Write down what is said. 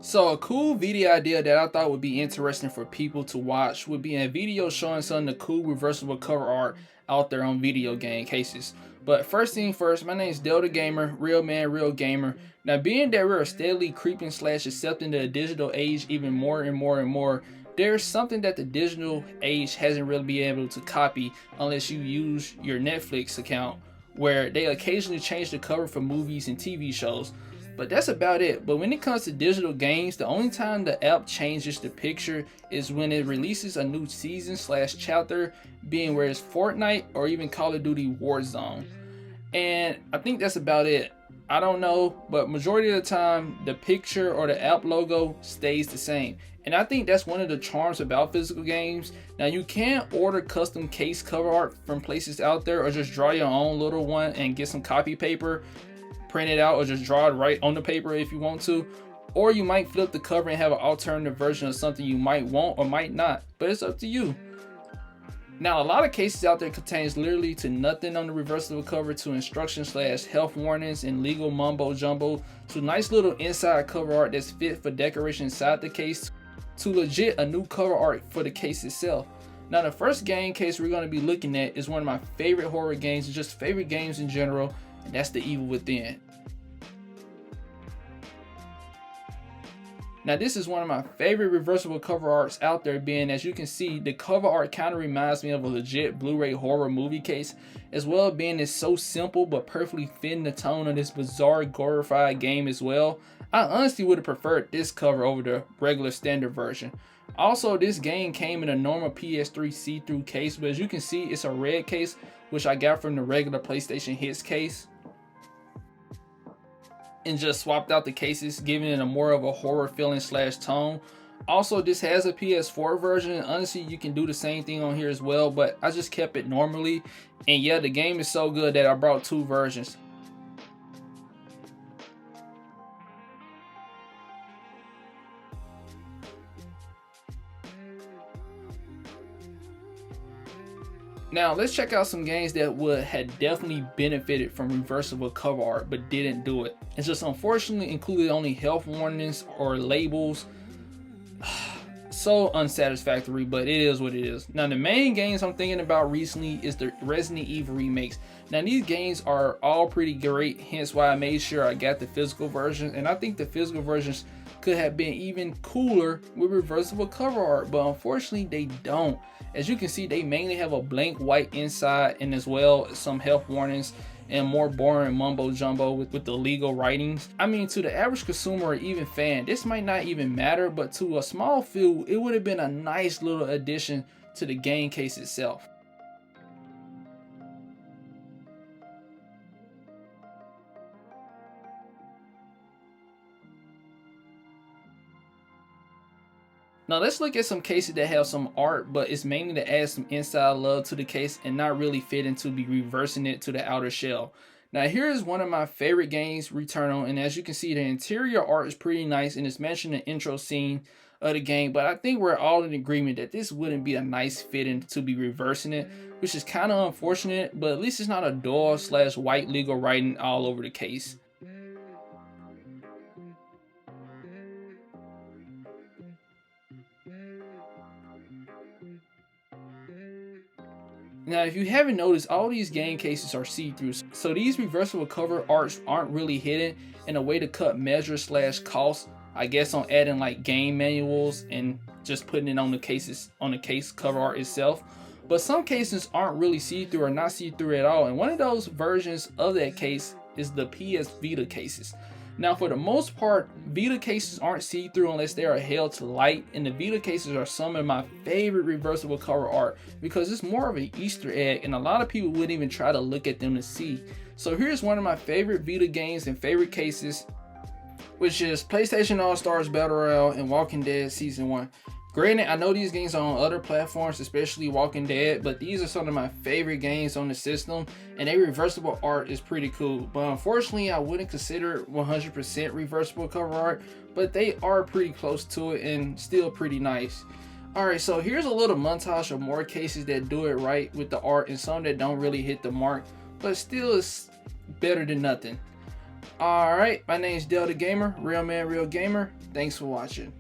So a cool video idea that I thought would be interesting for people to watch would be a video showing some of the cool reversible cover art out there on video game cases. But first thing first, my name is Delta Gamer, real man, real gamer. Now being that we're steadily creeping slash accepting the digital age even more and more and more, there's something that the digital age hasn't really been able to copy unless you use your Netflix account, where they occasionally change the cover for movies and TV shows. But that's about it. But when it comes to digital games, the only time the app changes the picture is when it releases a new season slash chapter, being where it's Fortnite or even Call of Duty Warzone. And I think that's about it. I don't know, but majority of the time the picture or the app logo stays the same. And I think that's one of the charms about physical games. Now you can order custom case cover art from places out there, or just draw your own little one and get some copy paper, print it out, or just draw it right on the paper if you want to. Or you might flip the cover and have an alternative version of something you might want or might not, but it's up to you. Now a lot of cases out there contains literally to nothing on the reversible cover, to instructions slash health warnings and legal mumbo jumbo, to nice little inside cover art that's fit for decoration inside the case, to legit a new cover art for the case itself. Now the first game case we're going to be looking at is one of my favorite horror games, and just favorite games in general, and that's The Evil Within. Now this is one of my favorite reversible cover arts out there, being, as you can see, the cover art kind of reminds me of a legit Blu-ray horror movie case, as well, being it's so simple but perfectly fitting the tone of this bizarre glorified game as well. I honestly would have preferred this cover over the regular standard version. Also, this game came in a normal PS3 see-through case, but as you can see, it's a red case, which I got from the regular PlayStation Hits case, and just swapped out the cases, giving it a more of a horror feeling slash tone. Also, this has a PS4 version, and honestly you can do the same thing on here as well, but I just kept it normally. And yeah, the game is so good that I brought two versions. Now let's check out some games that would have definitely benefited from reversible cover art but didn't do it. It's just unfortunately included only health warnings or labels. So unsatisfactory, but it is what it is. Now the main games I'm thinking about recently is the Resident Evil remakes. Now these games are all pretty great, hence why I made sure I got the physical version, and I think the physical versions could have been even cooler with reversible cover art, but unfortunately they don't. As you can see, they mainly have a blank white inside, and as well some health warnings and more boring mumbo jumbo with the legal writings. I mean, to the average consumer or even fan, this might not even matter, but to a small few, it would have been a nice little addition to the game case itself. Now let's look at some cases that have some art, but it's mainly to add some inside love to the case and not really fitting to be reversing it to the outer shell. Now here is one of my favorite games, Returnal, and as you can see, the interior art is pretty nice, and it's mentioned in the intro scene of the game, but I think we're all in agreement that this wouldn't be a nice fitting to be reversing it, which is kind of unfortunate, but at least it's not a dull slash white legal writing all over the case. Now if you haven't noticed, all these game cases are see-through, so these reversible cover arts aren't really hidden, in a way to cut measures slash costs, I guess, on adding like game manuals and just putting it on the cases, on the case cover art itself. But some cases aren't really see-through or not see-through at all, and one of those versions of that case is the PS Vita cases. Now for the most part, Vita cases aren't see-through unless they are held to light, and the Vita cases are some of my favorite reversible cover art because it's more of an Easter egg, and a lot of people wouldn't even try to look at them to see. So here's one of my favorite Vita games and favorite cases, which is PlayStation All-Stars Battle Royale and Walking Dead Season 1. Granted, I know these games are on other platforms, especially Walking Dead, but these are some of my favorite games on the system, and their reversible art is pretty cool. But unfortunately, I wouldn't consider 100% reversible cover art, but they are pretty close to it and still pretty nice. Alright, so here's a little montage of more cases that do it right with the art and some that don't really hit the mark, but still is better than nothing. Alright, my name is Delta Gamer, real man, real gamer. Thanks for watching.